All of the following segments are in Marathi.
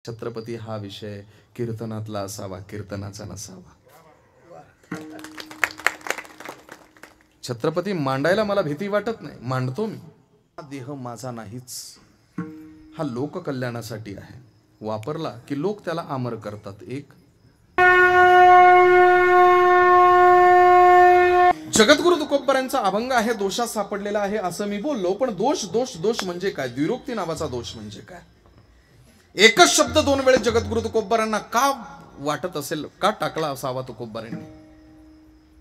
छत्रपती हा विषय कीर्तनातला असावा, कीर्तनाचा नसावा. छत्रपती मांडायला मला भीती वाटत नाही, मांडतो मी. हा देह माझा नाहीच, हा लोक कल्याणासाठी आहे. वापरला की लोक त्याला अमर करतात. एक जगद्गुरु तुकोबरायांचा अभंग आहे, दोषात सापडलेला आहे असं मी बोललो. पण दोष दोष दोष म्हणजे काय? द्विरोक्ती नावाचा दोष म्हणजे काय? एकच शब्द दोन वेळेस जगद्गुरु तुकोबरांना का वाटत असेल, का टाकला असावा तुकोबरांनी?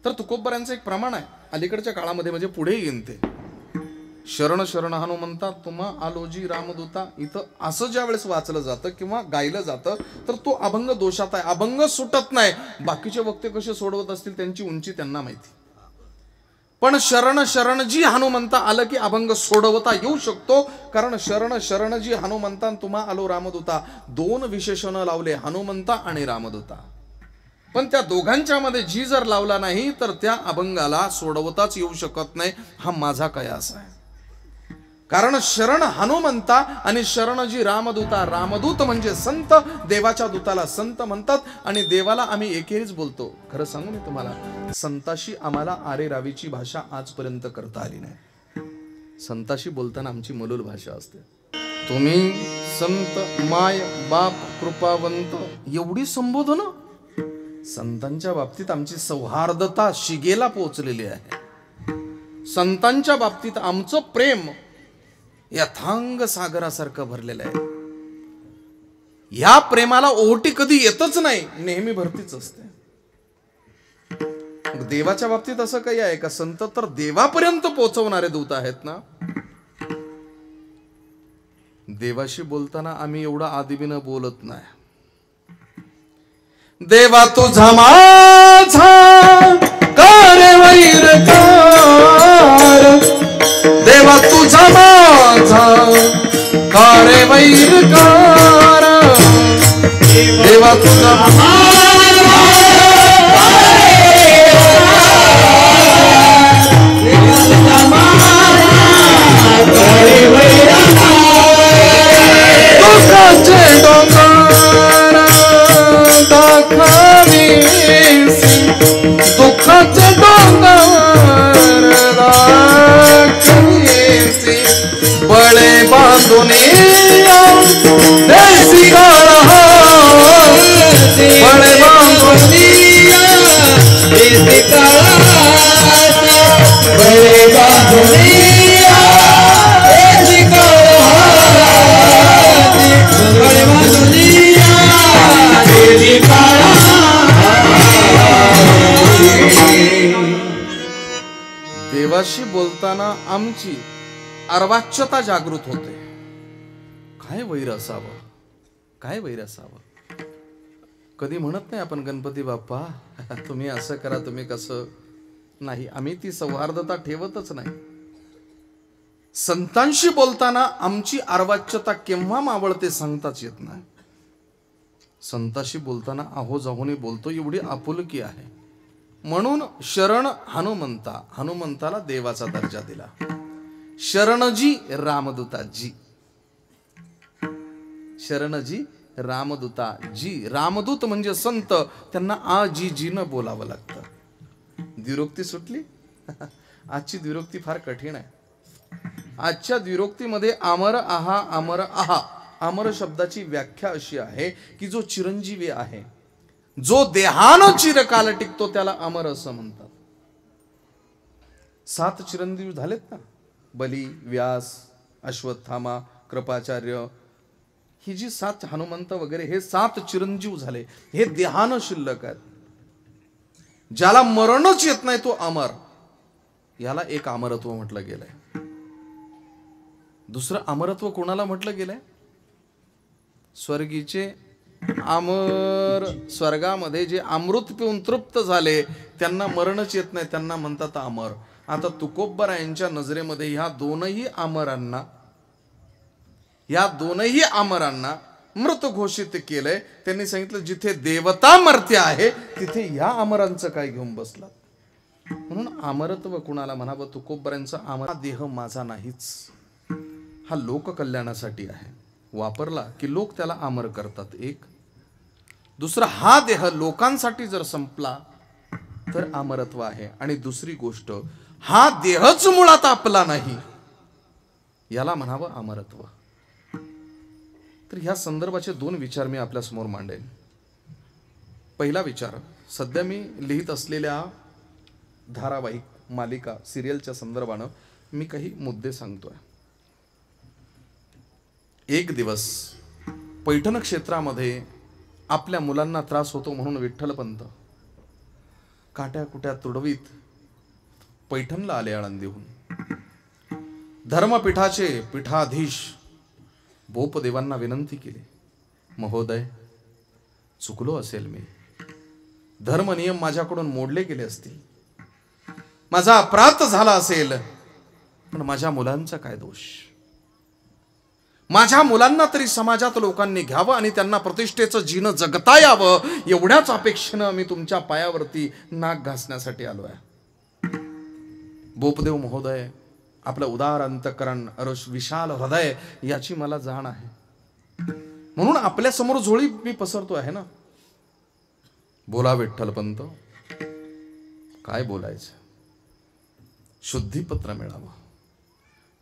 तर तुकोबरांचं एक प्रमाण आहे अलीकडच्या काळामध्ये, म्हणजे पुढे येईन ते. शरण शरण हनुमंता तुम्हा आलोजी रामदूता, इथं असं ज्या वेळेस वाचलं जातं किंवा गायलं जातं तर तो अभंग दोषात आहे. अभंग सुटत नाही. बाकीचे वक्ते कसे सोडवत असतील त्यांची उंची त्यांना माहिती. पण शरण शरणजी हनुमंता आलं की अभंग सोडवता येऊ शकतो. कारण शरण शरणजी हनुमंता तुम्हा आलो रामदूता, दोन विशेषण लावले, हनुमंता आणि रामदूता. पण त्या दोघांच्या मध्ये जी जर लावला नाही तर त्या अभंगाला सोडवताच येऊ शकत नाही. हा माझा कयास आहे. कारण शरण हनुमंता आणि शरणजी रामदूता. रामदूत म्हणजे संत, देवाच्या दूताला संत म्हणतात. आणि देवाला आम्ही एकेरीच बोलतो. खरं सांगू मी तुम्हाला, संताशी आम्हाला आरे रावीची भाषा आजपर्यंत करता आली नाही. संताशी बोलताना आमची मलूल भाषा असते. तुम्ही संत, माय, बाप, कृपावंत, एवढी संबोधन. संतांच्या बाबतीत आमची सौहार्दता शिगेला पोहोचलेली आहे. संतांच्या बाबतीत आमचं प्रेम यथांग सागरासारखं भरलेलं आहे. या प्रेमाला ओहोटी कधी येतच नाही, नेहमी भरतीच असते. देवाच्या बाबतीत असं काही आहे का? संत तर देवापर्यंत पोहोचवणारे दूत आहेत ना. देवाशी बोलताना आम्ही एवढा आदिबीनं बोलत नाही. देवा तुझा माझा करे वैरकार, देवा तुझा माझा करे वैरकार, देवा तुझा दुःखाचे डोंगर दाखवीसी, दुःखाचे डोंगर दाखवीसी, बळे बांधून देसी काळा, बळे बांधून देसी काळा, बळे बांधून देसी काळा, बळे बांधून देसी काळा. देवाशी बोलताना आमची अर्वाच्यता जागृत होते. काय वैर असावं, काय वैर असावं. कधी म्हणत नाही आपण गणपती बाप्पा तुम्ही असं करा, तुम्ही कसं नाही. आम्ही ती सौहार्दता ठेवतच नाही. संतांशी बोलताना आमची अर्वाच्यता केव्हा मावळते सांगताच येत नाही. संताशी बोलताना आहो जाहोनी बोलतो, एवढी आपुलकी आहे. म्हणून शरण हनुमंता, हनुमंताला देवाचा दर्जा दिला. शरणजी रामदूताजी, शरणजी रामदूताजी. रामदूत म्हणजे संत, त्यांना आजी जी न बोलावं लागतं. द्विरोक्ती सुटली. आजची द्विरोक्ती फार कठीण आहे. आजच्या द्विरोक्तीमध्ये अमर आहा, अमर आहा. अमर शब्दाची व्याख्या अशी आहे की जो चिरंजीवी आहे, जो देहानं चिरकाल टिकतो त्याला अमर असं म्हणतात. 7 चिरंजीव झालेत ना, बली, व्यास, अश्वत्थामा, कृपाचार्य, ही जी 7 हनुमंत वगैरे, हे 7 चिरंजीव झाले. हे देहानं शिल्लक आहेत. ज्याला मरणच येत नाही तो अमर. याला एक अमरत्व म्हटलं गेलंय. दुसरं अमरत्व कोणाला म्हटलं गेलंय? स्वर्गीचे अमर, स्वर्गामध्ये जे अमृत पिऊन तृप्त झाले त्यांना मरणच येत नाही, त्यांना म्हणतात अमर. आता तुकोबरायांच्या नजरेमध्ये ह्या दोनही अमरांना मृत घोषित केलंय. त्यांनी सांगितलं जिथे देवता मर्त्य आहे तिथे या अमरांचं काय घेऊन बसला. म्हणून अमरत्व कुणाला म्हणावं? तुकोबरायांचा अमर देह माझा नाहीच, हा लोक कल्याणासाठी आहे. वापरला की लोक त्याला अमर करतात, एक. दुसरा, हा देह लोकांसाठी जर संपला तर अमरत्व आहे. आणि दुसरी गोष्ट, हा देहच मुळात आपला नाही, याला म्हणावं अमरत्व. तर ह्या संदर्भाचे दोन विचार मी आपल्या समोर मांडेन. पहिला विचार, सध्या मी लिहित असलेल्या धारावाहिक मालिका सिरियलच्या संदर्भानं मी काही मुद्दे सांगतोय. एक दिवस पैठण क्षेत्रामध्ये आपल्या मुलांना त्रास होतो म्हणून विठ्ठलपंत काट्या कुट्या तुडवीत पैठणला आले आळंदीहून. धर्मपीठाचे पीठाधीश बोपदेवांना विनंती केली, महोदय, चुकलो असेल मी, धर्मनियम माझ्याकडून मोडले गेले असतील, माझा अपराध झाला असेल, पण माझ्या मुलांचा काय दोष? माझ्या मुलांना तरी समाजात लोकांनी घ्यावं आणि त्यांना प्रतिष्ठेचं जीनं जगता यावं, एवढ्याच अपेक्षेनं मी तुमच्या पायावरती नाक घासण्यासाठी आलोय. बोपदेव महोदय, आपलं उदार अंतःकरण, विशाल हृदय याची मला जाण आहे, म्हणून आपल्या समोर झोळी मी पसरतो आहे ना. बोला विठ्ठलपंत, काय बोलायचं? शुद्धीपत्र मिळावं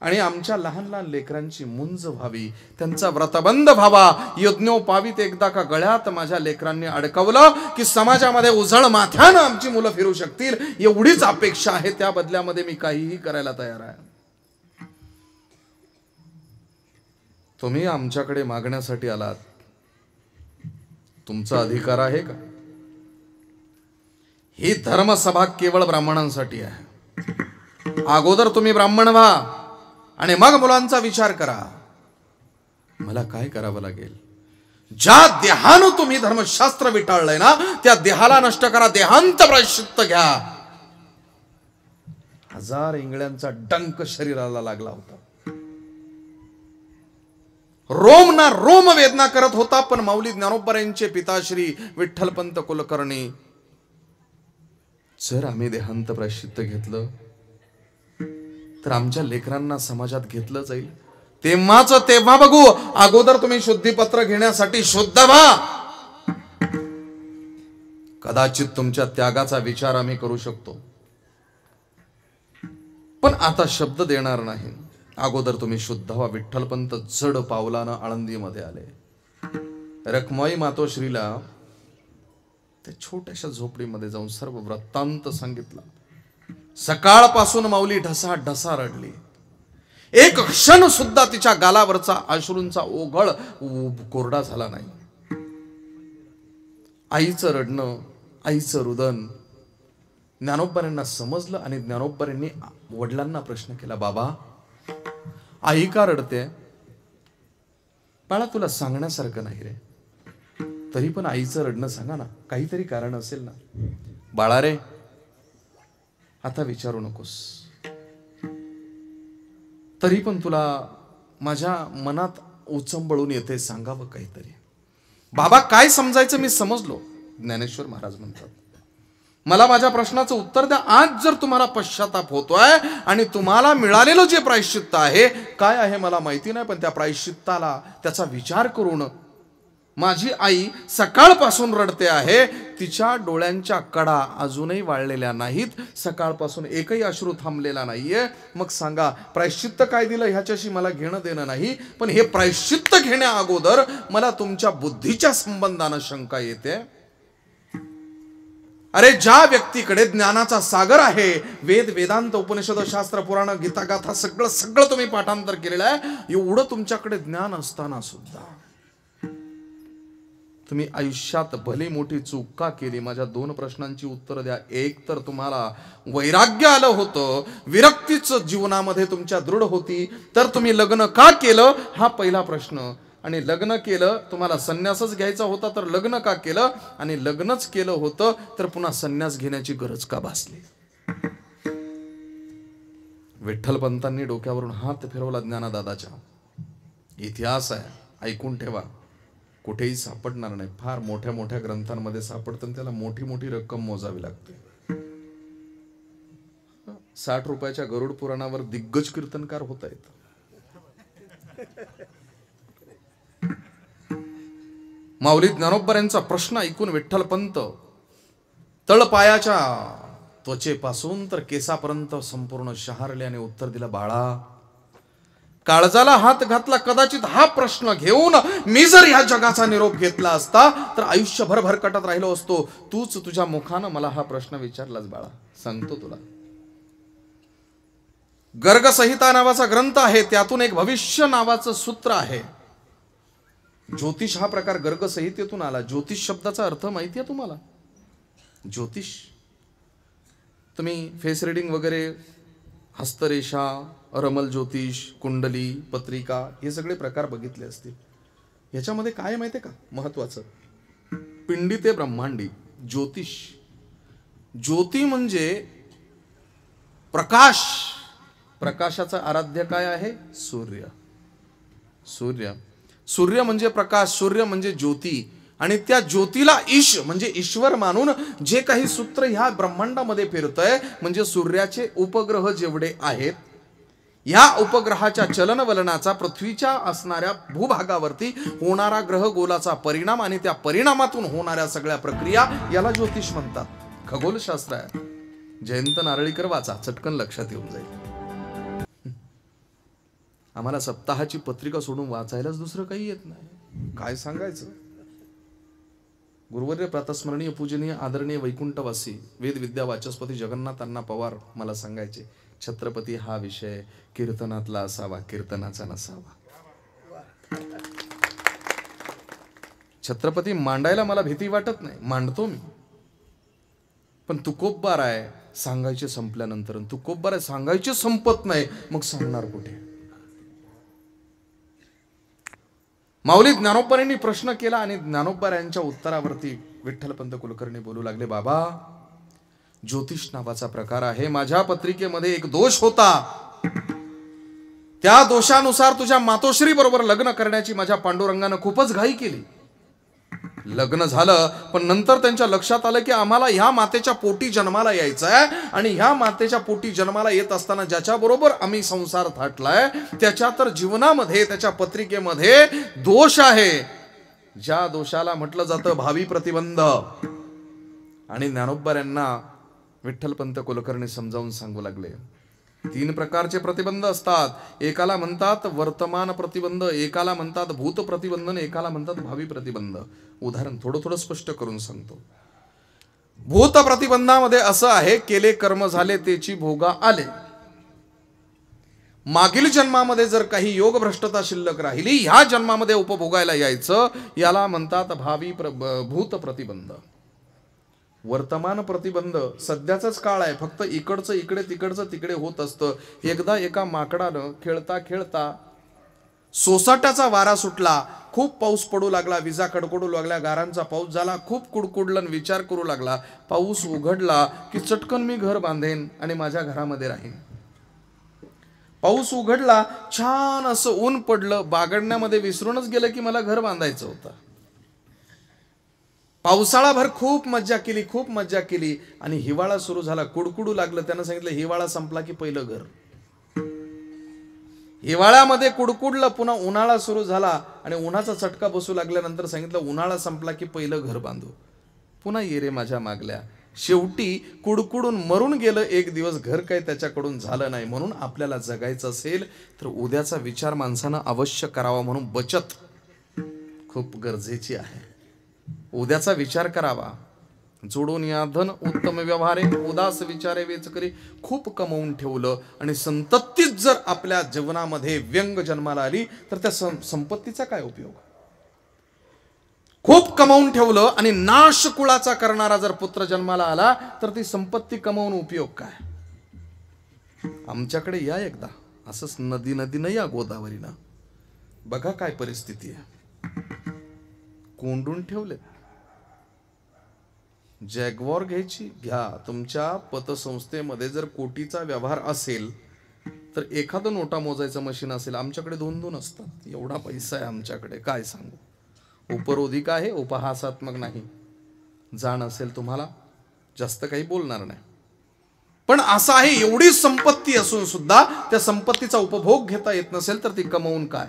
आणि आमच्या लहान लहान लेकरांची मुंज व्हावी, त्यांचा व्रतबंध व्हावा. यज्ञोपावीत एकदा का गळ्यात माझ्या लेकरांनी अडकवलं की समाजामध्ये उजळ माथ्यानं आमची मुलं फिरू शकतील, एवढीच अपेक्षा आहे. त्या बदल्यामध्ये मी काहीही करायला तयार आहे. तुम्ही आमच्याकडे मागण्यासाठी आलात, तुमचा अधिकार आहे का? ही धर्मसभा केवळ ब्राह्मणांसाठी आहे. अगोदर तुम्ही ब्राह्मण व्हा आणि मग मुलांचा विचार करा. मला काय करावं लागेल? ज्या देहानं तुम्ही धर्मशास्त्र विटाळलंय ना, त्या देहाला नष्ट करा, देहांत प्रायश्चित्त घ्या. 1000 इंगळ्यांचा डंक शरीराला लागला होता, रोम ना रोम वेदना करत होता, पण माऊली ज्ञानोबरायांचे पिताश्री विठ्ठलपंत कुलकर्णी, जर आम्ही देहांत प्रायश्चित्त घेतलं तर आमच्या लेकरांना समाजात घेतलं जाईल. तेव्हाच तेव्हा बघू. अगोदर तुम्ही शुद्धीपत्र घेण्यासाठी शुद्ध व्हा. कदाचित तुमच्या त्यागाचा विचार आम्ही करू शकतो, पण आता शब्द देणार नाही. अगोदर तुम्ही शुद्ध व्हा. विठ्ठलपंत जड पावलानं आळंदीमध्ये आले. रखमाई मातोश्रीला त्या छोट्याशा झोपडीमध्ये जाऊन सर्व वृत्तांत सांगितला. सकाळपासून माऊली ढसा ढसा रडली. एक क्षण सुद्धा तिच्या गालावरचा अश्रूंचा ओघळ कोरडा झाला नाही. आईचं रडणं, आईचं रुदन ज्ञानोबरांना समजलं आणि ज्ञानोबरांनी वडिलांना प्रश्न केला, बाबा, आई का रडते? बाळा, तुला सांगण्यासारखं नाही रे, तरी पण आईचं रडणं सांगा ना, काहीतरी कारण असेल ना. बाळा रे, आता विचारू नकोस, तरी पण तुला माझ्या मनात उचंबळून येते, सांगावं काहीतरी. बाबा, काय समजायचं मी समजलो. ज्ञानेश्वर महाराज म्हणतात, मला माझ्या प्रश्नाचं उत्तर द्या. आज जर तुम्हाला पश्चाताप होतोय आणि तुम्हाला मिळालेलं जे प्रायश्चित्त आहे काय आहे मला माहिती नाही, पण त्या प्रायश्चित्ताला त्याचा विचार करून माझी आई सकाळपासून रडते आहे. तिच्या डोळ्यांच्या कडा अजूनही वाळलेल्या नाहीत, सकाळपासून एकही अश्रू थांबलेला नाहीये. मग सांगा, प्रायश्चित्त काय दिलं ह्याच्याशी मला घेणं देणं नाही, पण हे प्रायश्चित्त घेण्या अगोदर मला तुमच्या बुद्धीच्या संबंधानं शंका येते. अरे, ज्या व्यक्तीकडे ज्ञानाचा सागर आहे, वेद वेदांत उपनिषद शास्त्र पुराण गीता गाथा सगळं सगळं तुम्ही पाठांतर केलेलं आहे, एवढं तुमच्याकडे ज्ञान असताना सुद्धा तुम्ही आयुष्यात भली मोठी चूक का केली? माझ्या 2 प्रश्नांची उत्तर द्या. एक तर तुम्हाला वैराग्य आलं होतं, विरक्तीच जीवनामध्ये तुमच्या दृढ होती, तर तुम्ही लग्न का केलं हा पहिला प्रश्न. आणि लग्न केलं, तुम्हाला संन्यासच घ्यायचा होता तर लग्न का केलं? आणि लग्नच केलं होतं तर पुन्हा संन्यास घेण्याची गरज का भासली? विठ्ठलपंतांनी डोक्यावरून हात फिरवला ज्ञानदादाच्या. इतिहास आहे, ऐकून ठेवा, कुठेही सापडणार नाही. फार मोठ्या मोठ्या ग्रंथांमध्ये सापडतं, त्याला मोठी मोठी रक्कम मोजावी लागते. 60 रुपयाच्या गरुड पुराणावर दिग्गज कीर्तनकार होता येत. माऊली ज्ञानोबा यांचा प्रश्न ऐकून विठ्ठलपंत तळपायाच्या त्वचेपासून तर केसापर्यंत संपूर्ण शहारले आणि उत्तर दिलं, बाळा काळजाला हात घातला. कदाचित हा प्रश्न घेऊन मी जर ह्या जगाचा निरोप घेतला असता तर आयुष्यभर भरकटत राहिलो असतो. तूच तुझ्या मुखानं मला हा प्रश्न विचारलास बाळा. सांगतो तुला, गर्ग संहिता नावाचा ग्रंथ आहे, त्यातून एक भविष्य नावाचं सूत्र आहे. ज्योतिष हा प्रकार गर्ग संहितेतून आला. ज्योतिष शब्दाचा अर्थ माहिती आहे तुम्हाला? ज्योतिष, तुम्ही फेस रिडिंग वगैरे, हस्तरेषा, रमल ज्योतिष, कुंडली, पत्रिका हे सगळे प्रकार बघितले असतील. याच्यामध्ये काय माहिती आहे का महत्वाचं? पिंडी ते ब्रह्मांडी ज्योतिष. ज्योती म्हणजे प्रकाश. प्रकाशाचा आराध्य काय आहे? सूर्य. सूर्य, सूर्य म्हणजे प्रकाश, सूर्य म्हणजे ज्योती. आणि त्या ज्योतीला ईश म्हणजे ईश्वर मानून जे काही सूत्र ह्या ब्रह्मांडामध्ये फिरतंय, म्हणजे सूर्याचे उपग्रह जेवढे आहेत, या उपग्रहाच्या चलनवलनाचा पृथ्वीच्या असणाऱ्या भूभागावरती होणारा ग्रह गोलाचा परिणाम आणि त्या परिणामातून होणाऱ्या सगळ्या प्रक्रिया याला ज्योतिष म्हणतात. खगोलशास्त्र आहे. जयंत नारळीकर वाचा, चटकन लक्षात येऊन जाईल. आम्हाला सप्ताहाची पत्रिका सोडून वाचायलाच दुसरं काही येत नाही. काय सांगायचं? गुरुवर्य प्रातस्मरणीय पूजनीय आदरणीय वैकुंठवासी वेद विद्या वाचस्पती जगन्नाथ अण्णा पवार मला सांगायचे, छत्रपती हा विषय कीर्तनातला असावा, कीर्तनाचा नसावा. छत्रपती मांडायला मला भीती वाटत नाही, मांडतो मी. पण तुकोबबार आहे सांगायचे संपल्यानंतर, तुकोबबार आहे सांगायचे संपत नाही, मग सांगणार कुठे? माऊली ज्ञानोबरांनी प्रश्न केला आणि ज्ञानोबा यांच्या उत्तरावरती विठ्ठलपंत कुलकर्णी बोलू लागले, बाबा ज्योतिष नावाचा प्रकार आहे. माझ्या पत्रिकेमध्ये एक दोष होता. त्या दोषानुसार तुझ्या मातोश्री बरोबर लग्न करण्याची माझ्या पांडुरंगानं खूपच घाई केली. लग्न झालं, पण नंतर त्यांच्या लक्षात आलं की आम्हाला ह्या मातेच्या पोटी जन्माला यायचं आहे आणि ह्या मातेच्या पोटी जन्माला येत असताना ज्याच्या बरोबर आम्ही संसार थाटलाय त्याच्या तर जीवनामध्ये, त्याच्या पत्रिकेमध्ये दोष आहे. ज्या दोषाला म्हटलं जातं भावी प्रतिबंध. आणि ज्ञानोबा यांना विठ्ठलपंत कुलकर्णी समजावून सांगू लागले, 3 प्रकारचे प्रतिबंध असतात. एकाला म्हणतात वर्तमान प्रतिबंध, एकाला म्हणतात भूत प्रतिबंध, एकाला म्हणतात भावी प्रतिबंध. उदाहरण थोडं स्पष्ट करून सांगतो. भूत प्रतिबंधामध्ये असं आहे, केले कर्म झाले त्याची भोगा आले. मागील जन्मामध्ये जर काही योग भ्रष्टता शिल्लक राहिली, ह्या जन्मामध्ये उपभोगायला यायचं, याला म्हणतात भावी भूत प्रतिबंध. वर्तमान प्रतिबंध सध्याचाच काळ आहे, फक्त इकडचं इकडे तिकडचं तिकडे होत असतं. एकदा एका माकडानं खेळता खेळता सोसाट्याचा वारा सुटला, खूप पाऊस पडू लागला, विजा कडकडू लागल्या, गारांचा पाऊस झाला, खूप कुडकुडलन, विचार करू लागला. पाऊस उघडला की चटकन मी घर बांधेन आणि माझ्या घरामध्ये राहीन. पाऊस उघडला, छान असं ऊन पडलं, बागडण्यामध्ये विसरूनच गेलं की मला घर बांधायचं होतं. पावसाळाभर खूप मज्जा केली, खूप मज्जा केली आणि हिवाळा सुरू झाला, कुडकुडू लागलं. त्यानं सांगितलं हिवाळा संपला की पहिलं घर. हिवाळ्यामध्ये कुडकुडलं, पुन्हा उन्हाळा सुरू झाला आणि उन्हाचा चटका बसू लागल्यानंतर सांगितलं उन्हाळा संपला की पहिलं घर बांधू. पुन्हा ये रे माझ्या मागल्या. शेवटी कुडकुडून मरून गेलं एक दिवस, घर काही त्याच्याकडून झालं नाही. म्हणून आपल्याला जगायचं असेल तर उद्याचा विचार माणसानं अवश्य करावा. म्हणून बचत खूप गरजेची आहे. उद्याचा विचार करावा. जोडून या धन उत्तम व्यवहारे, उदास विचारे वेच करी. खूप कमवून ठेवलं आणि संततीच जर आपल्या जीवनामध्ये व्यंग जन्माला आली तर त्या संपत्तीचा काय उपयोग? खूप कमवून ठेवलं आणि नाश कुळाचा करणारा जर पुत्र जन्माला आला तर ती संपत्ती कमवून उपयोग काय? आमच्याकडे या एकदा असंच नदीनं या गोदावरीनं, बघा काय परिस्थिती आहे. कोंडून ठेवले. जॅग्वार घ्यायची घ्या. तुमच्या पतसंस्थेमध्ये जर कोटीचा व्यवहार असेल तर एखादं नोटा मोजायचं मशीन असेल. आमच्याकडे 2-2 असतात. एवढा पैसा आहे आमच्याकडे, काय सांगू. उपरोधिक आहे, उपहासात्मक नाही. जाण असेल तुम्हाला, जास्त काही बोलणार नाही. पण असं आहे, एवढी संपत्ती असून सुद्धा त्या संपत्तीचा उपभोग घेता येत नसेल तर ती कमवून काय?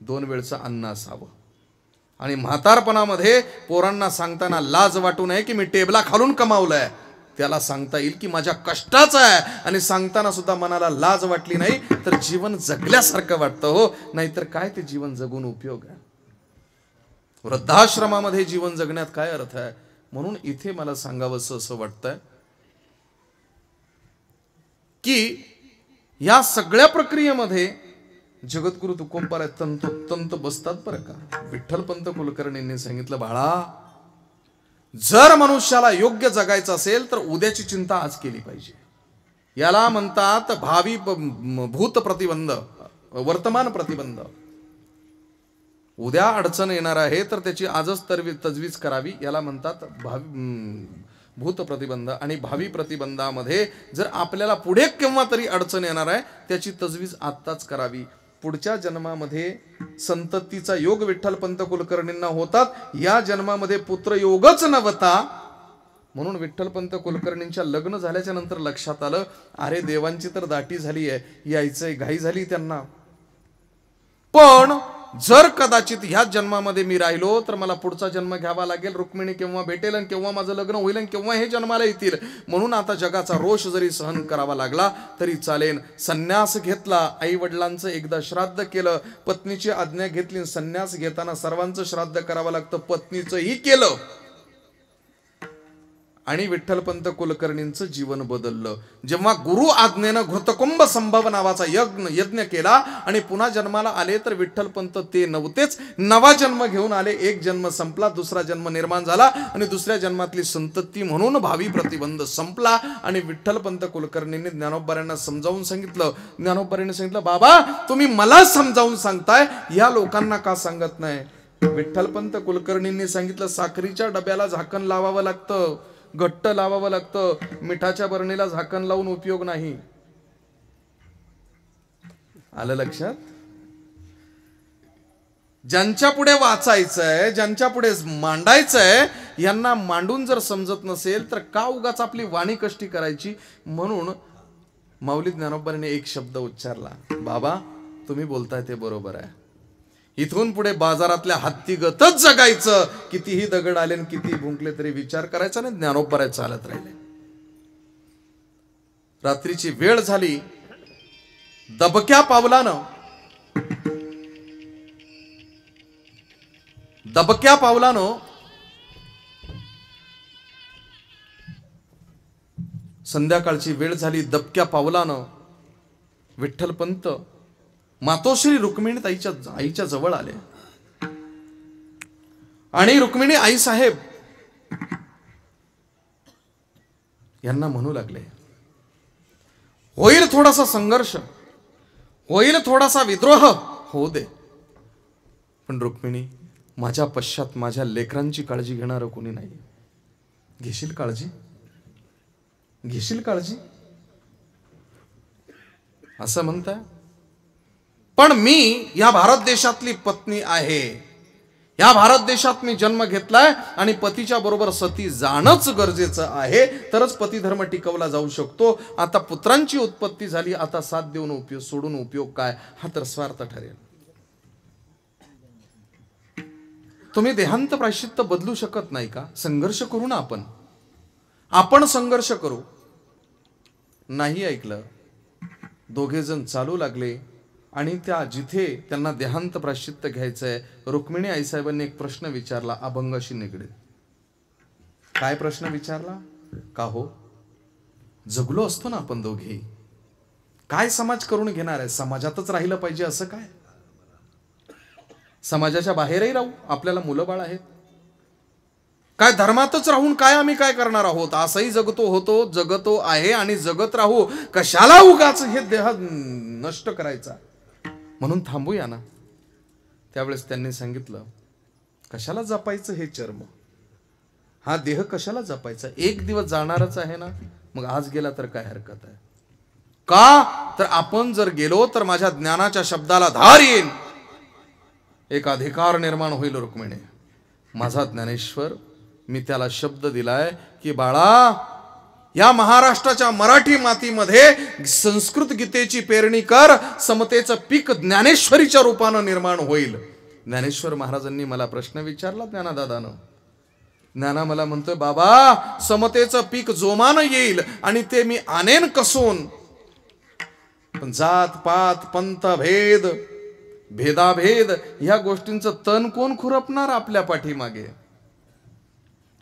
2 वेळचं अन्न असावं. आणि म्हातारपणामध्ये पोरांना सांगताना लाज वाटू नये की मी टेबला खालून कमावलंय, त्याला सांगता येईल की माझ्या कष्टाचं आहे. आणि सांगताना सुद्धा मनाला लाज वाटली नाही तर जीवन जगल्यासारखं वाटतं हो. नाहीतर काय ते जीवन जगून उपयोग आहे? वृद्धाश्रमामध्ये जीवन जगण्यात काय अर्थ आहे? म्हणून इथे मला सांगावंसं असं वाटतंय की या सगळ्या प्रक्रियेमध्ये जगद्गुरु तुकोबाराय तंतोतंत बसतात बरं का. विठ्ठलपंत कुलकर्णींनी सांगितलं, बाळा, जर मनुष्याला योग्य जगायचं असेल तर उद्याची चिंता आज केली पाहिजे. याला म्हणतात भावी भूत प्रतिबंध, वर्तमान प्रतिबंध. उद्या अडचण येणार आहे तर त्याची आजच तजवीज करावी, याला म्हणतात भूत प्रतिबंध. आणि भावी प्रतिबंधामध्ये जर आपल्याला पुढे केव्हा तरी अडचण येणार आहे त्याची तजवीज आत्ताच करावी. पुढच्या जन्मामध्ये संततीचा योग विठ्ठलपंत कुलकर्णींना होतात, या जन्मामध्ये पुत्र योगच नव्हता. म्हणून विठ्ठलपंत कुलकर्णींच्या लग्न झाल्याच्या नंतर लक्षात आलं, अरे देवांची तर दाटी झाली आहे, यायचंय घाई झाली त्यांना. पण जर कदाचित ह्याच जन्मामध्ये मी राहिलो तर मला पुढचा जन्म घ्यावा लागेल. रुक्मिणी केव्हा भेटेल आणि केव्हा माझं लग्न होईल आणि केव्हा हे जन्माला येतील. म्हणून आता जगाचा रोष जरी सहन करावा लागला तरी चालेल. संन्यास घेतला, आई वडिलांचं एकदा श्राद्ध केलं, पत्नीची आज्ञा घेतली. संन्यास घेताना सर्वांचं श्राद्ध करावं लागतं, पत्नीचंही केलं. आणि विठ्ठलपंत कुलकर्णींचं जीवन बदललं जेव्हा गुरु आज्ञेनं घृतकुंभ संभव नावाचा यज्ञ केला आणि पुन्हा जन्माला आले तर विठ्ठलपंत ते नव्हतेच, नवा जन्म घेऊन आले. एक जन्म संपला, दुसरा जन्म निर्माण झाला आणि दुसऱ्या जन्मातली संतती म्हणून भावी प्रतिबंध संपला. आणि विठ्ठलपंत कुलकर्णींनी ज्ञानोबारायांना समजावून सांगितलं. ज्ञानोबारायांनी सांगितलं, बाबा तुम्ही मला समजावून सांगताय, या लोकांना का सांगत नाही? विठ्ठलपंत कुलकर्णींनी सांगितलं, साखरीच्या डब्याला झाकण लावावं लागतं, घट्ट लावावं लागतं, मिठाच्या बरणीला झाकण लावून उपयोग नाही. आलं लक्षात? ज्यांच्या पुढे वाचायचंय, ज्यांच्या पुढे मांडायचंय, यांना मांडून जर समजत नसेल तर का उगाच आपली वाणी कष्टी करायची? म्हणून माऊली ज्ञानोबांनी एक शब्द उच्चारला, बाबा तुम्ही बोलताय ते बरोबर आहे. इथून पुढे बाजारातल्या हत्तीगतच जगायचं. कितीही दगड आले आणि किती भुंकले तरी विचार करायचा नाही. ज्ञानोबराय चालत राहिले. रात्रीची वेळ झाली. दबक्या पावलानं संध्याकाळची वेळ झाली. दबक्या पावलानं विठ्ठलपंत मातोश्री रुक्मिणी आईच्या जवळ आले आणि रुक्मिणी आई साहेब यांना म्हणू लागले, होईल थोडासा संघर्ष, होईल थोडासा विद्रोह, होऊ दे, पण रुक्मिणी माझ्या पश्चात माझ्या लेकरांची काळजी घेणारं कोणी नाही. घेशील काळजी? घेशील काळजी असं म्हणताय? पण मी या भारत देशातली पत्नी आहे, या भारत देशात मी जन्म घेतलाय आणि पतीच्या बरोबर सती जाणंच गरजेचं आहे, तरच पती धर्म टिकवला जाऊ शकतो. आता पुत्रांची उत्पत्ती झाली, आता साथ देऊन सोडून उपयोग काय? हा तर स्वार्थ ठरेल. तुम्ही देहांत प्रायश्चित्त बदलू शकत नाही का? संघर्ष करू ना, आपण संघर्ष करू. नाही ऐकलं. दोघे जण चालू लागले आणि त्या जिथे त्यांना देहांत प्रायश्चित्त घ्यायचंय, रुक्मिणी आईसाहेबांनी एक प्रश्न विचारला अभंगाशी निगडीत. काय प्रश्न विचारला? का हो, जगलो असतो ना आपण दोघे, काय समाज करून घेणार आहे? समाजातच राहिलं पाहिजे असं काय? समाजाच्या बाहेरही राहू, आपल्याला मुलं बाळ आहेत. काय धर्मातच राहून काय आम्ही काय करणार आहोत? असंही जगतो आहे आणि जगत राहू. कशाला उगाच हे देह नष्ट करायचा? म्हणून थांबूया ना. त्यावेळेस त्यांनी सांगितलं, कशाला जपायचं हे चर्म, हा देह कशाला जपायचा? एक दिवस जाणारच आहे ना, मग आज गेला तर काय हरकत आहे? का तर आपण जर गेलो तर माझ्या ज्ञानाच्या शब्दाला धार येईल, एक अधिकार निर्माण होईल. रुक्मिणी माझा ज्ञानेश्वर, मी त्याला शब्द दिलाय की बाळा, या महाराष्ट्राच्या मराठी मातीमध्ये संस्कृत गीतेची पेरणी कर, समतेचं पीक ज्ञानेश्वरीच्या रूपानं निर्माण होईल. ज्ञानेश्वर महाराजांनी मला प्रश्न विचारला ज्ञानादादानं. ज्ञाना मला म्हणतोय, बाबा समतेचं पीक जोमानं येईल आणि ते मी आणेन कसून, पण जात पात पंथ भेद भेदाभेद ह्या गोष्टींचं तण कोण खुरपणार आपल्या पाठीमागे.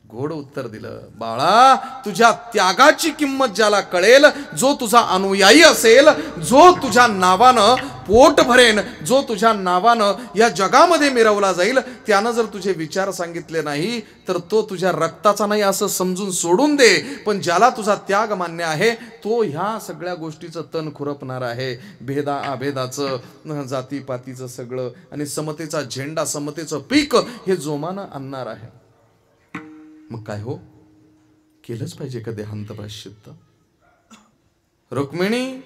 गोड उत्तर दिलं, बाळा तुझ्या त्यागाची किंमत ज्याला कळेल, जो तुझा अनुयायी असेल, जो तुझ्या नावानं पोट भरेन, जो तुझ्या नावानं या जगामध्ये मिरवला जाईल, त्यानं जर तुझे विचार सांगितले नाही तर तो तुझ्या रक्ताचा नाही असं समजून सोडून दे. पण ज्याला तुझा त्याग मान्य आहे तो ह्या सगळ्या गोष्टीचं तण खुरपणार आहे. भेदा अभेदाचं, जातीपातीचं सगळं आणि समतेचा झेंडा, समतेचं पीक हे जोमानं आणणार आहे. मग काय हो, केलंच पाहिजे का देहांत प्रायश्चित्त. रुक्मिणी,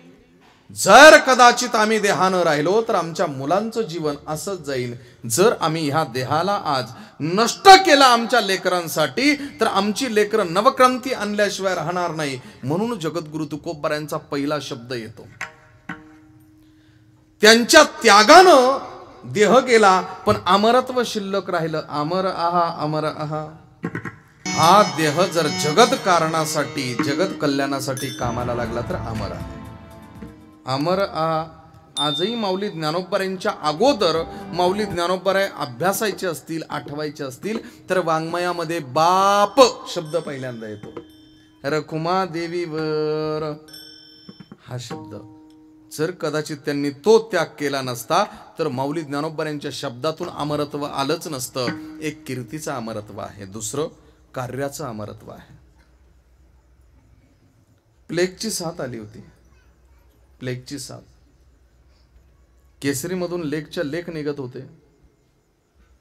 जर कदाचित आम्ही देहानं राहिलो तर आमच्या मुलांचं जीवन असंच जाईल. जर आम्ही ह्या देहाला आज नष्ट केलं आमच्या लेकरांसाठी तर आमची लेकरं नवक्रांती आणल्याशिवाय राहणार नाही. म्हणून जगद्गुरु तुकोबारायांचा पहिला शब्द येतो. त्यांच्या त्यागानं देह गेला पण अमरत्व शिल्लक राहिलं. अमर आहा अमर आहा. हा देह जर जगत कारणासाठी, जगत कल्याणासाठी कामाला लागला तर अमर आहे. अमर आजही माऊली ज्ञानोबारायांच्या अगोदर माऊली ज्ञानोबाराय अभ्यासायचे असतील, आठवायचे असतील तर वाङ्मयामध्ये बाप शब्द पहिल्यांदा येतो. रखुमा देवीवर हा शब्द जर कदाचित त्यांनी तो त्याग केला नसता तर माऊली ज्ञानोबारायांच्या शब्दातून अमरत्व आलंच नसतं. एक कीर्तीचं अमरत्व आहे, दुसरं कार्याचं अमरत्व आहे. प्लेगची साथ आली होती. प्लेगची साथ. केसरीमधून लेखच्या लेख निघत होते.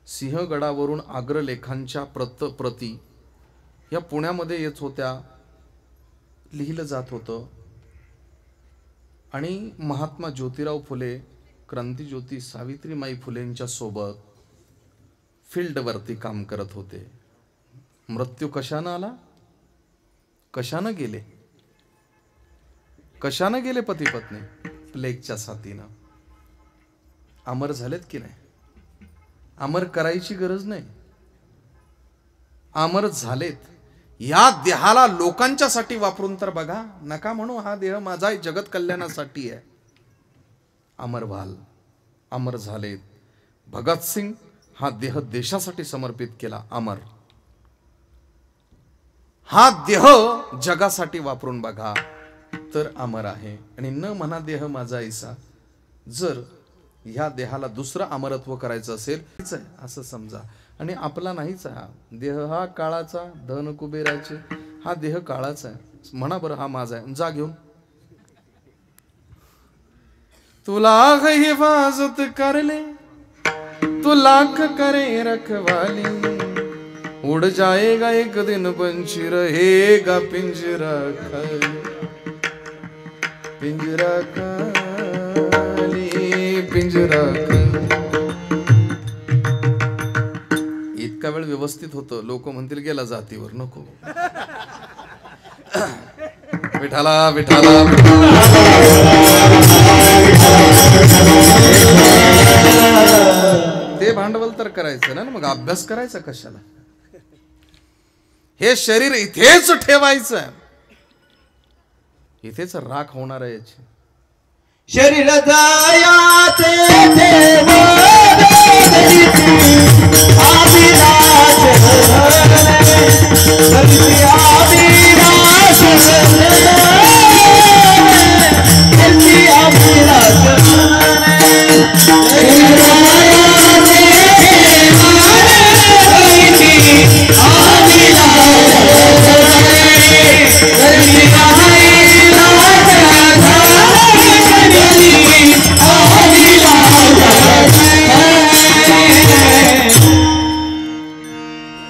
सिंहगडावरून अग्रलेखांच्या प्रती या पुण्यामध्ये येत होत्या, लिहिलं जात होतं. आणि महात्मा ज्योतिराव फुले, क्रांतिज्योती सावित्रीमाई फुलेंच्या सोबत फील्डवरती काम करत होते. मृत्यू कशानं आला, कशानं गेले, कशानं गेले पती पत्नी? प्लेगच्या साथीनं. अमर झालेत की नाही? अमर करायची गरज नाही, अमर झालेत. या देहाला लोकांच्यासाठी वापरून तर बघा. नका म्हणू हा देह माझा जगत कल्याणासाठी आहे. अमर व्हाल, अमर झालेत. भगतसिंग हा देह देशासाठी समर्पित केला, अमर. हा देह जगासाठी वापरून बघा तर अमर आहे. आणि न म्हणा देह माझा ऐसा. जर ह्या देहाला दुसरं अमरत्व करायचं असेल असं समजा. आणि आपला नाहीच हा देह, हा काळाचा, धन कुबेराचे, हा देह काळाचा आहे. म्हणा बरं हा माझा आहे, जा घेऊन. तुला हिफाजत कर ले तू लाख करे रखवाली, उड़ जाएगा एक दिन पंछी रहेगा पिंजरा खाली, पिंजरा खाली, पिंजरा खाली. इतका वेळ व्यवस्थित होतं. लोक म्हणतील गेला जातीवर. नको. विठाला विठाला ते भांडवल तर करायचं ना, मग अभ्यास करायचा कशाला? हे शरीर इथेच ठेवायचं, इथेच राख होणार आहे याची. शरीर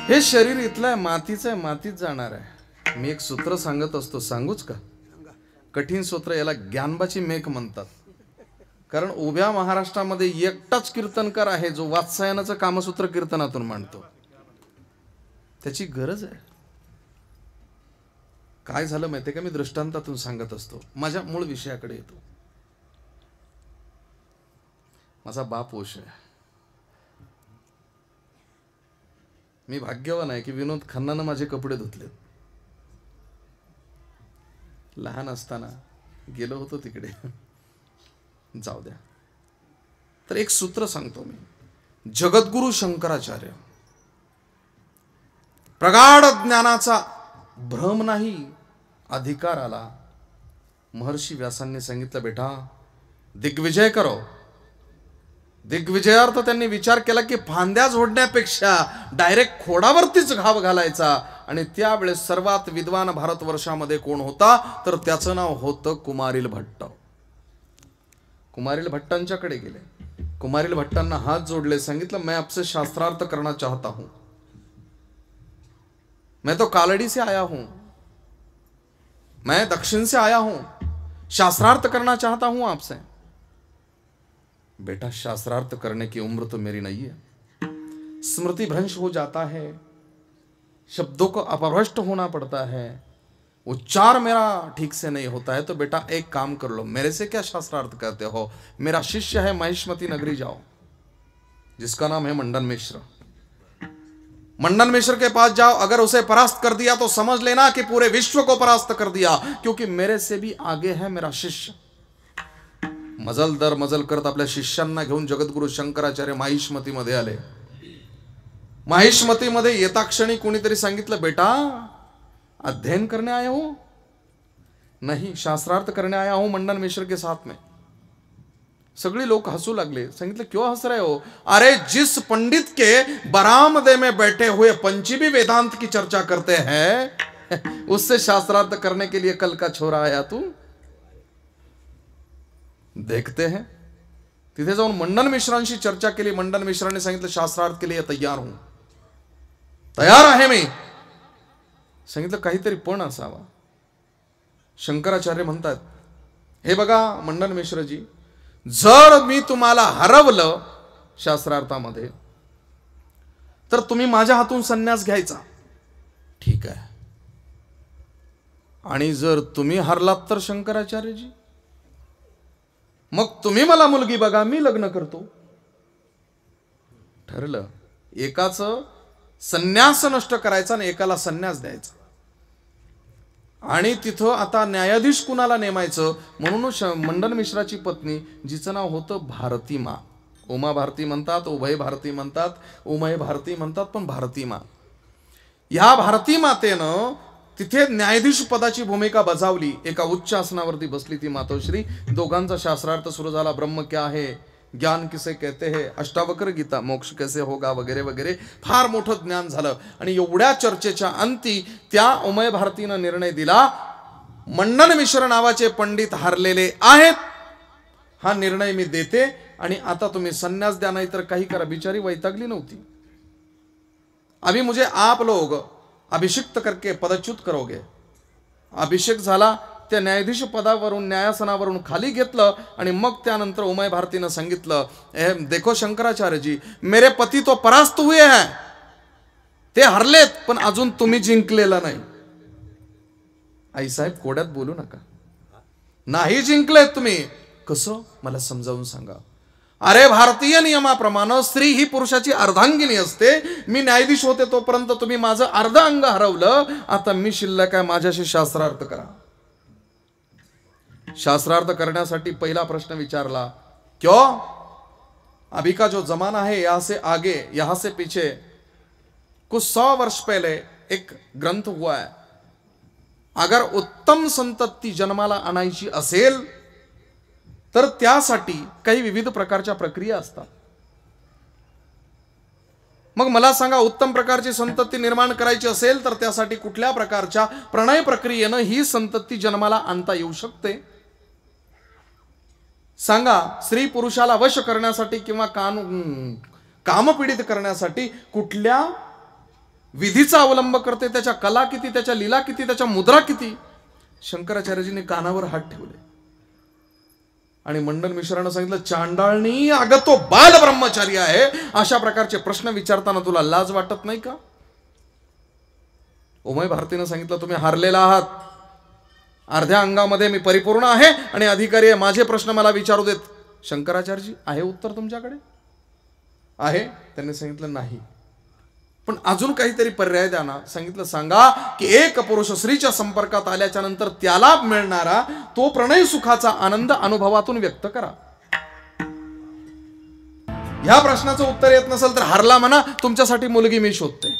हे शरीर इथलं आहे, मातीचं आहे, मातीत जाणार आहे. मी एक सूत्र सांगत असतो, सांगूच का? कठीण सूत्र. याला ज्ञानबाची मेघ म्हणतात. कारण उभ्या महाराष्ट्रामध्ये एकटाच कीर्तनकार आहे जो वात्सायनाचं कामसूत्र कीर्तनातून मांडतो. त्याची गरज आहे. काय झालं माहितीये का? मी दृष्टांतातून सांगत असतो. माझ्या मूळ विषयाकडे येतो. माझा बाप ओश आहे. मी भाग्यवान आहे की विनोद खन्नानं माझे कपडे धुतले. लहान असताना गेलो होतो तिकडे. जाऊ द्या. तर एक सूत्र सांगतो मी. जगद्गुरु शंकराचार्य, प्रगाढ ज्ञानाचा भ्रम नाही, अधिकार आला. महर्षी व्यासांनी सांगितलं, बेटा दिग्विजय करो. दिग्विजयार्थ त्यांनी विचार केला की फांद्या झोडण्यापेक्षा डायरेक्ट खोडावरतीच घाव घालायचा. आणि त्यावेळेस सर्वात विद्वान भारतवर्षामध्ये कोण होता, तर त्याचं नाव होतं कुमारिल भट्ट. कुमारिल भट्टांच्याकडे गेले. कुमारिल भट्टांना हात जोडले, सांगितलं, मैं आपसे शास्त्रार्थ करना चाहता हूं. मैं तो कालड़ी से आया हूं, मैं दक्षिण से आया हूं, शास्त्रार्थ करना चाहता हूं आपसे. बेटा शास्त्रार्थ करने की उम्र तो मेरी नहीं है. स्मृति भ्रंश हो जाता है, शब्दों को अपभ्रष्ट होना पड़ता है, उच्चार मेरा ठीक से नहीं होता है. तो बेटा एक काम कर लो, मेरे से क्या शास्त्रार्थ करते हो. मेरा शिष्य है, महिष्मती नगरी जाओ, जिसका नाम है मंडन मिश्र. मंडन मिश्र के पास जाओ. अगर उसे परास्त कर दिया तो समझ लेना कि पूरे विश्व को परास्त कर दिया, क्योंकि मेरे से भी आगे है मेरा शिष्य. मजल दर मजल करत आपल्या शिष्यांना घेऊन जगद्गुरु शंकराचार्य माहिष्मतीमध्ये आले. माहिष्मतीमध्ये येता क्षणी कोणीतरी सांगितलं, बेटा अध्ययन करने आए हो. नहीं, शास्त्रार्थ करने आया हूं मंडन मिश्र के साथ में. सगळे लोग हंसू लगले. सांगितलं, क्यों हंस रहे हो. अरे जिस पंडित के बरामदे में बैठे हुए पंचमी वेदांत की चर्चा करते हैं, उससे शास्त्रार्थ करने के लिए कल का छोरा आया तू. देखते हैं. तिथे जाऊन मंडन मिश्रांशी चर्चा केली. मंडन मिश्रांनी सांगितलं, शास्त्रार्थ के लिए तैयार हूं, तयार आहे मी. सांगितलं, काहीतरी पण असावा. शंकराचार्य म्हणतात, हे बघा मंडन मिश्रजी, जर मी तुम्हाला हरवलं शास्त्रार्थामध्ये, तर तुम्ही माझ्या हातून संन्यास घ्यायचा. ठीक आहे. आणि जर तुम्ही हरलात तर शंकराचार्यजी, मग तुम्ही मला मुलगी बघा, मी लग्न करतो. ठरलं. एकाचं संन्यास नष्ट करायचा आणि एकाला संन्यास द्यायचा. आणि तिथं आता न्यायाधीश कुणाला नेमायचं म्हणून मंडन मिश्राची पत्नी, जिचं नाव होतं भारती मा, उमा भारती म्हणतात, उभय भारती म्हणतात, उमय भारती म्हणतात, पण भारती मा, या भारती मातेनं तिथे न्यायाधीश पदाची भूमिका बजावली. एका उच्च आसनावरती बसली ती मातोश्री. दोघांचा शास्त्रार्थ सुरू झाला. ब्रह्म क्या है, ज्ञान किसे कहते हैं, अष्टावक्र गीता, मोक्ष कैसे होगा, वगैरे वगैरे फार मोठं ज्ञान झालं. आणि एवढ्या चर्चेच्या अंती त्या उमय भारतीनं निर्णय दिला, मंडन मिश्र नावाचे पंडित हरलेले आहेत, हा निर्णय मी देते आणि आता तुम्ही संन्यास द्या, नाही तर काही करा. बिचारी वैतागली नव्हती. अभी मुझे आप लोग अभिषिक्त करके पदच्युत करोगे. अभिषेक झाला. त्या न्यायाधीश पदावरून, न्यायासनावरून खाली घेतलं. आणि मग त्यानंतर उमय भारतीनं सांगितलं, देखो शंकराचार्य जी, मेरे पती तो परास्त हुए हैं, ते हरलेत, पण अजून तुम्ही जिंकलेला नाही. आईसाहेब कोड्यात बोलू नका. नाही जिंकलेत तुम्ही. कसं, मला समजावून सांगा. अरे भारतीय नियमाप्रमाणे स्त्री ही पुरुषाची अर्धांगिनी असते. मी न्यायाधीश होते तोपर्यंत तुम्ही माझं अर्ध अंग हरवलं. आता मी शिल्लक आहे, माझ्याशी शास्त्रार्थ करा. शास्त्रार्थ करण्यासाठी पहिला प्रश्न विचारला, क्यों, अभी का जो जमाना है, यहां से आगे यहां से पीछे कुछ 100 वर्ष पहले एक ग्रंथ हुआ है. अगर उत्तम संतती जन्माला आणायची असेल तर त्यासाठी काही विविध प्रकारच्या प्रक्रिया असतात. मग मला सांगा, उत्तम प्रकारची संतती निर्माण करायची असेल तर त्यासाठी कुठल्या प्रकारच्या प्रणय प्रक्रियेनं ही संतती जन्माला आणता येऊ शकते. सांगा, स्त्री पुरुषाला वश करण्यासाठी किंवा कामपीडित करण्यासाठी कुठल्या विधीचा अवलंब करते, त्याच्या कला किती, त्याच्या लीला किती, त्याच्या मुद्रा किती. शंकराचार्यजींनी कानावर हात ठेवले आणि मंडन मिश्रानं सांगितलं, चांडाळणी, अगं तो बाल ब्रह्मचारी आहे. अशा प्रकारचे प्रश्न विचारताना तुला लाज वाटत नाही का. उमय भारतीनं सांगितलं, तुम्ही हारलेला आहात. अर्ध्या अंगामध्ये मी परिपूर्ण आहे आणि अधिकारी आहे. माझे प्रश्न मला विचारू देत. शंकराचार्यजी, आहे उत्तर तुमच्याकडे? आहे. त्यांनी सांगितलं, नाही. पण अजून काहीतरी पर्याय द्या ना. सांगितलं सांगा की एक पुरुष स्त्रीच्या संपर्कात आल्याच्या नंतर त्याला मिळणारा तो प्रणय सुखाचा आनंद अनुभवातून व्यक्त करा. ह्या प्रश्नाचं उत्तर येत नसेल तर हरला म्हणा, तुमच्यासाठी मुलगी मी शोधते,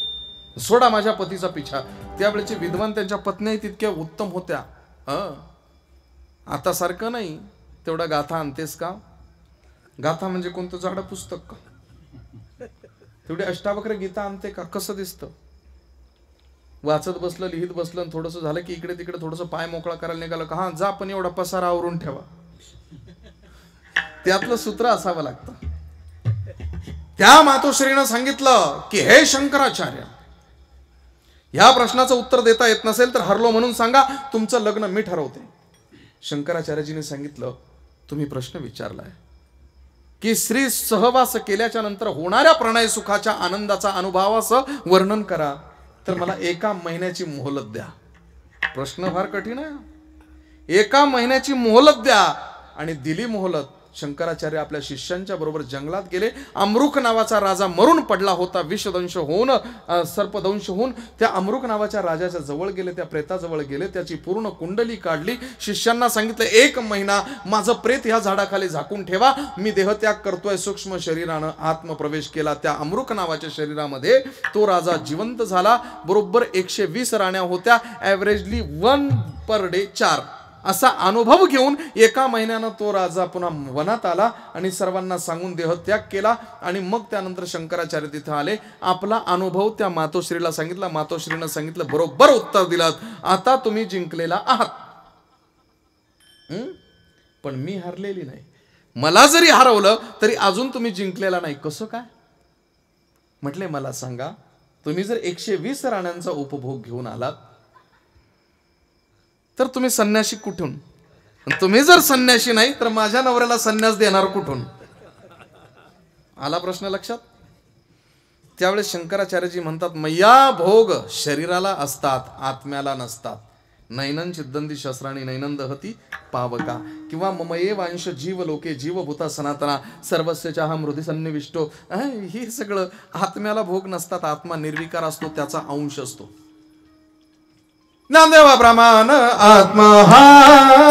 सोडा माझ्या पतीचा पिछा. त्यावेळेचे विद्वान त्यांच्या पत्नी तितक्या उत्तम होत्या. आता सारखं नाही. तेवढा गाथा आणतेस का? गाथा म्हणजे कोणतं जाडं पुस्तक का? तेवढी अष्टावक्र गीता आणते का? कसं दिसतं? वाचत बसलं, लिहित बसलं, थोडंसं झालं की इकडे तिकडे थोडंसं पाय मोकळा करायला निघालं का, हा जा पण एवढा पसारा आवरून ठेवा. त्यातलं सूत्र असावं लागतं. त्या मातोश्रीनं सांगितलं की हे शंकराचार्य, ह्या प्रश्नाचं उत्तर देता येत नसेल तर हरलो म्हणून सांगा, तुमचं लग्न मी ठरवते. शंकराचार्यजीने सांगितलं तुम्ही प्रश्न विचारलाय की स्त्री सहवास केल्याच्या नंतर होणाऱ्या प्रणय सुखाच्या आनंदाचा अनुभवाचं वर्णन करा, तर मला 1 महिन्याची मोहलत द्या. प्रश्न फार कठीण आहे. 1 महिन्याची मोहलत द्या. आणि दिली मोहलत. शंकराचार्य आपल्या शिष्यांच्या बरोबर जंगलात गेले. अमृक नावाचा राजा मरून पडला होता. विषदंश होऊन, सर्पदंश होऊन त्या अमृक नावाच्या राजाच्या जवळ गेले, त्या प्रेताजवळ गेले, त्याची पूर्ण कुंडली काढली. शिष्यांना सांगितलं 1 महिना माझं प्रेत ह्या झाडाखाली झाकून ठेवा, मी देहत्याग करतोय. सूक्ष्म शरीरानं आत्मप्रवेश केला. त्या अमृक नावाच्या शरीरामध्ये तो राजा जिवंत झाला. बरोबर 120 राण्या होत्या. ॲव्हरेजली 1 पर डे 4 असा अनुभव घेऊन 1 महिन्यानं तो राजा पुन्हा वनात आला आणि सर्वांना सांगून देहत्याग केला. आणि मग त्यानंतर शंकराचार्य तिथं आले. आपला अनुभव त्या मातोश्रीला सांगितला. मातोश्रीनं सांगितलं बरोबर उत्तर दिलात, आता तुम्ही जिंकलेला आहात. पण मी हरलेली नाही. मला जरी हरवलं तरी अजून तुम्ही जिंकलेला नाही. कसं काय? म्हटले मला सांगा, तुम्ही जर 120 राण्यांचा उपभोग घेऊन आलात तर तुम्ही संन्यासी कुठून? तुम्ही जर संन्यासी नाही तर माझ्या नवऱ्याला संन्यास देणार कुठून? आला प्रश्न लक्षात? त्यावेळेस शंकराचार्यजी म्हणतात मय्या भोग शरीराला असतात, आत्म्याला नसतात. नैनन चिद्दंती शस्त्राणी नैनन दहती पावका. किंवा ममये वांश जीव लोके जीवभूता सनातना सर्वस्य चाहम हृदय सन्निविष्टो. हे सगळं आत्म्याला भोग नसतात. आत्मा निर्विकार असतो, त्याचा अंश असतो. ज्ञानदेवा प्रमाण आत्मा हा